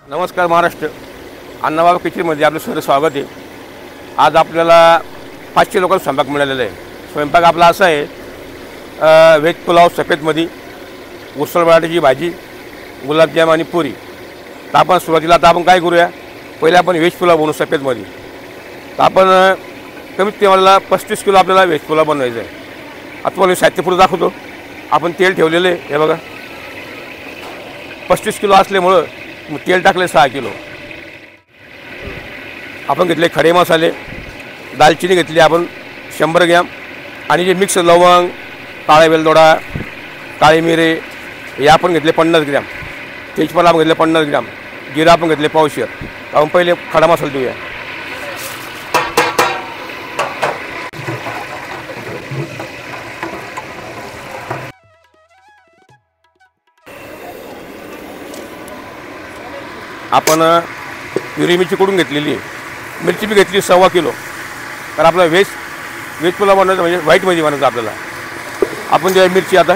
नमस्कार महाराष्ट्र. अन्नबाग किचनमध्ये आपलं सर्व स्वागत आहे. आज आपल्याला 500 लोकांचा स्वयंपाक मिळालेला आहे. स्वयंपाक आपला असा आहे, व्हेज पुलाव सफेदमध्ये, उसळ बटाट्याची भाजी, गुलाबजाम आणि पुरी. तर आपण सुरुवातीला आपण काय करूया, पहिले आपण व्हेज पुलाव बनवू सफेदमध्ये. तर आपण कमीत कमी मला 35 किलो आपल्याला व्हेज पुलाव बनवायचा आहे. आता तुम्हाला साहित्य पुढं दाखवतो. आपण तेल ठेवलेलं आहे, हे बघा. 35 किलो असल्यामुळं तेल टाकले 6 किलो. आपण घेतले खडे मसाले, दालचिनी घेतली आपण 100 ग्रॅम, आणि जे मिक्स लवंग, काळा वेलदोडा, काळी मिरे हे आपण घेतले 50 ग्रॅम, तेजपाला आपण घेतले 50 ग्रॅम, जिरा आपण घेतले पावशेर. आपण पहिले खडा मसाला देऊया. आपण हिरवी मिरची कुटून घेतलेली आहे, मिरची बी घेतली 1.25 किलो. तर आपला व्हेज पुलाव बनवायचं म्हणजे व्हाईटमध्ये बनवायचं आपल्याला. आपण जे मिरची आता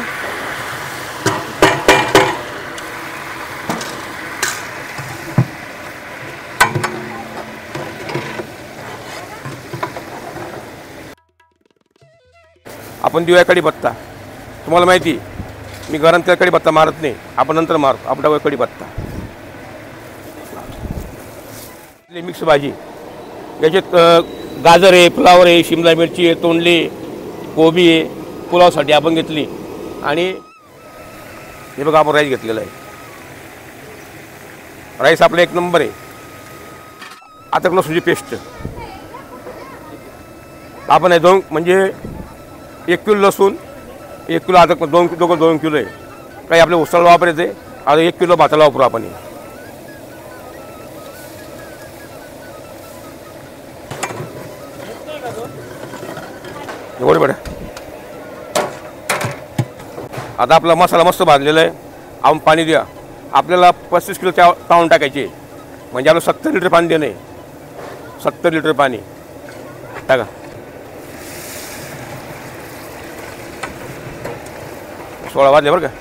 आपण देऊया कढीपत्ता. तुम्हाला माहिती मी गरम तेल कढीपत्ता मारत नाही, आपण नंतर मारतो. आपण टाकूया कढीपत्ता. मिक्स भाजी, याच्यात गाजर आहे, फ्लावर आहे, शिमला मिरची आहे, तोंडली, कोबी आहे, पुलावसाठी आपण घेतली. आणि हे बघा, आपण राईस घेतलेला आहे. राईस आपला 1 नंबर आहे. अद्रक लसूणची पेस्ट आपण आहे 2, म्हणजे 1 किलो लसूण, 1 किलो अद्रक, 2 किलो आहे. काही आपले उसळ वापरायचे, आता 1 किलो भाताला वापरू आपण. एवढे बरं. आता आपला मसाला मस्त भाजलेला आहे. आपण पाणी द्या. आपल्याला 35 किलो तांदूळ टाकायचे, म्हणजे आपलं 70 लिटर पाणी देणं आहे. 70 लिटर पाणी टाका. सोळा वाजले बरं का.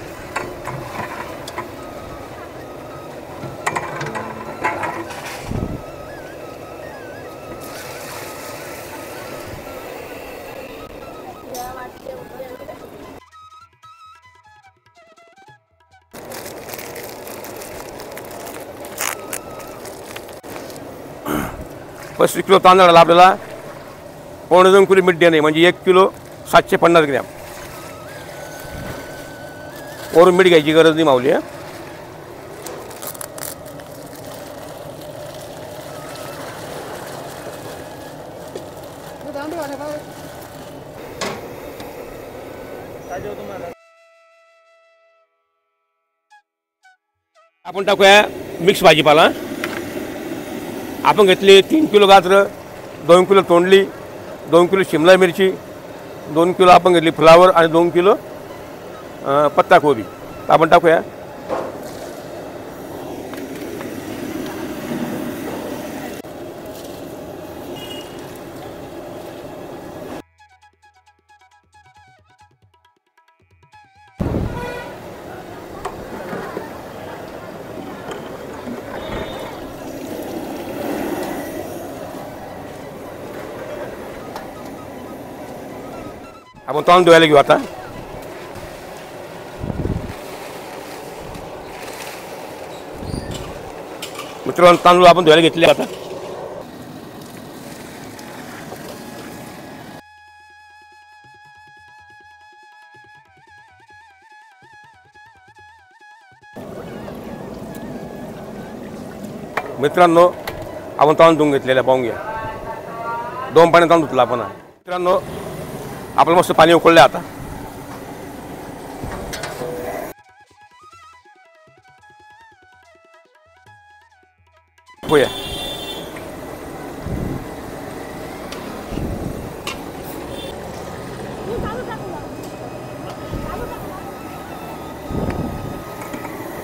पस्तीस किलो तांदळाला आपल्याला 1.25 किलो मीठ देणे, म्हणजे 1 किलो 750 ग्रॅम. वरून मीठ घ्यायची गरज नाही माऊली. आपण टाकूया मिक्स भाजीपाला. आपण घेतली 3 किलो गाजरं, 2 किलो तोंडली, 2 किलो शिमला मिरची, 2 किलो आपण घेतली फ्लावर, आणि 2 किलो पत्ताकोबी. आपण टाकूया. आपण तांदूळ धुवायला घेऊ आता. मित्रांनो, तांदूळ आपण धुवायला घेतले. आता मित्रांनो, आपण तांदूळ धुवून घेतलेला पाहून घ्या. 2 पाणी तांदूळ धुतला आपण. मित्रांनो, आपलं मस्त पाणी उकळलं. आता होया.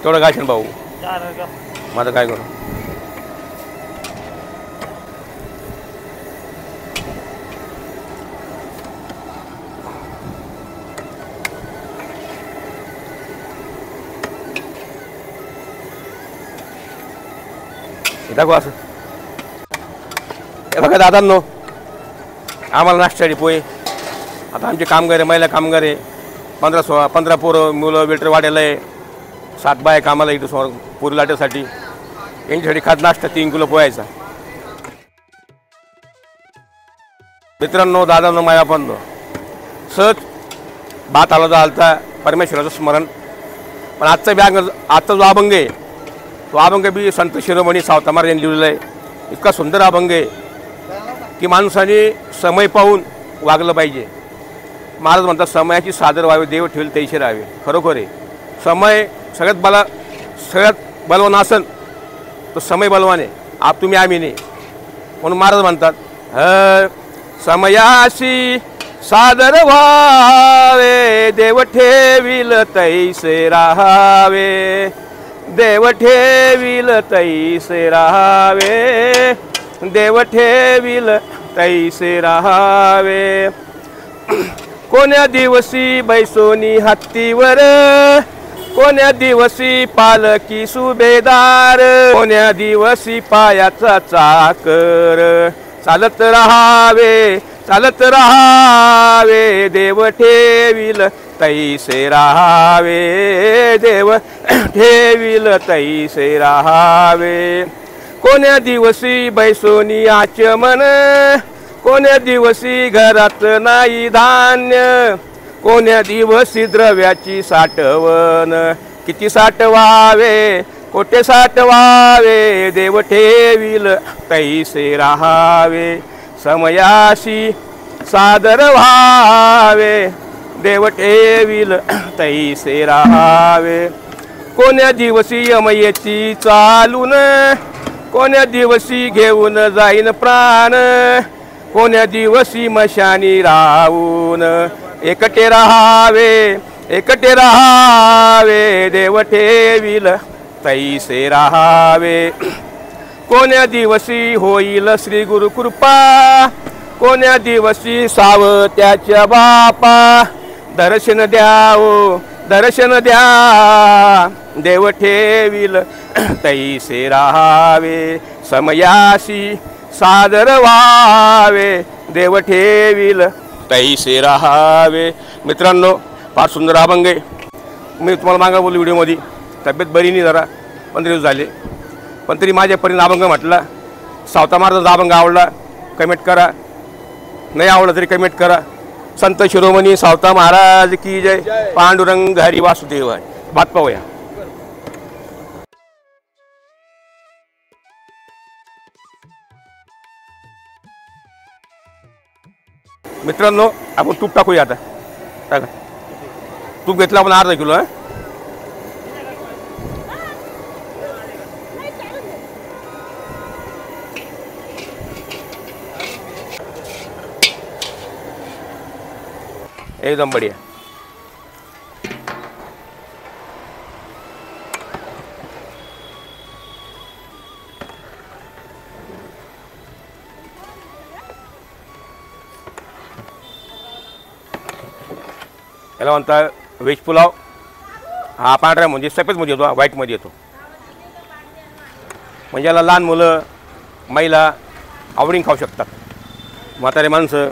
तेवढं काय भाऊ, माझं काय करू. दाखवा असं. हे बघा दादांनो, आम्हाला नाश्त्याची पोहे. आता आमचे कामगार आहे, महिला कामगार आहे, 15 पोरं मुलं वेटर वाढायला आहे, 7 बाय कामाला इथं पोरी लाटेसाठी. यांच्यासाठी खात नाश्ता 3 किलो पोहायचा. मित्रांनो, दादांनो, माया पण सहज बात आला आलता परमेश्वराचं स्मरण. पण आजचा जो अभंग आहे तो अभंग बी संत शिरोमणी सावता महाराज यांनी लिहिलेला आहे. इतका सुंदर अभंग आहे की माणसाने समय पाहून वागलं पाहिजे. महाराज म्हणतात, समयाची सादर व्हावे, देव ठेवले तैसे राहावे. खरोखर आहे, समय सगळ्यात बलवान असन तो समय बलवान आहे, तुम्ही आम्ही नाही. म्हणून महाराज म्हणतात, समयाशी सादर व्हावे, देव ठेविल तैसे राहावे, देव ठेविल तैसे राहावे, देव ठेविल तैसे राहावे. कोण्या दिवशी बैसोनी हत्तीवर, कोण्या दिवशी पालकी सुभेदार, कोण्या दिवशी पायाचा चाकर, चालत राहावे, चालत राहावे, देव ठेविल तैसे राहावे, देव ठेविल तैसे राहावे. कोण्या दिवशी बैसोनी आचमन, कोण्या दिवशी घरात नाही धान्य, कोण्या दिवशी द्रव्याची साठवण, किती साठवावे, कोठे साठवावे, देव ठेविल तैसे राहावे. समयाशी सादर व्हावे, देव ठेविल तैसे राहावे. कोण्या दिवशी यमयेची चालून, कोण्या दिवशी घेऊन जाईन प्राण, कोण्या दिवशी मशानी राहून, एकटे राहावे, एकटे राहावे, देव ठेविल तैसे राहावे. कोण्या दिवशी होईल श्री गुरु कृपा, कोण्या दिवशी सावत्याच्या बापा, दर्शन द्यावो, दर्शन द्या, देव ठेविल तैसे राहावे. समयाशी सादर व्हावे, देव ठेविल तैसे राहावे. मित्रांनो, फार सुंदर अभंग आहे. मी तुम्हाला मागा बोललो व्हिडिओमध्ये, तब्येत बरी नाही जरा, 15 दिवस झाले, पण तरी माझ्यापर्यंत अभंग म्हटला. सावता महाराजांचा अभंग आवडला कमेंट करा, नाही आवडला तरी कमेंट करा. संत शिरोमणी सावता महाराज की जय. पांडुरंग हरी वासुदेव. बात पाहूया. मित्रांनो, आपण तूप टाकूया आता. टाका तूप घेतलं आपण अर्धा किलो. एकदम बढ़िया. याला म्हणतात व्हेज पुलाव. हा पांढऱ्या म्हणजे सफेदमध्ये येतो, व्हाईटमध्ये येतो. म्हणजे याला लहान मुलं, महिला आवडीने खाऊ शकतात. म्हातारे माणसं.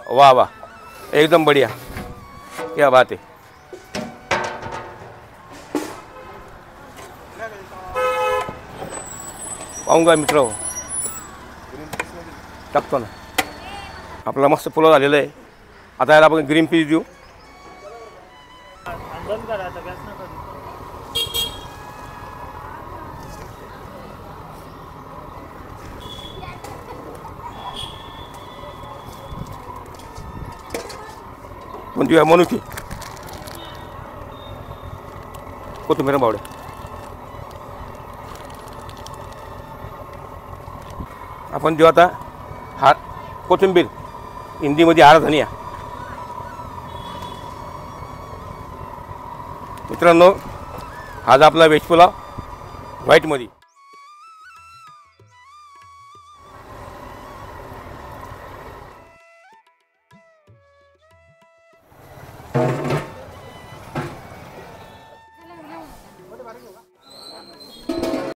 वाह वाह, एकदम बढ़िया, क्या बात है. पाहूंगा मित्र, टाकतो ना. आपला मस्त पुलाव झालेला आहे. आता याला आपण ग्रीन पीस देऊ. कोणती मनुकी, कोथिंबीर बावडे. आपण देऊ आता हा कोथिंबीर, हिंदीमध्ये हरा धनिया. मित्रांनो, आज आपला व्हेज पुलाव व्हाईटमध्ये. आहे.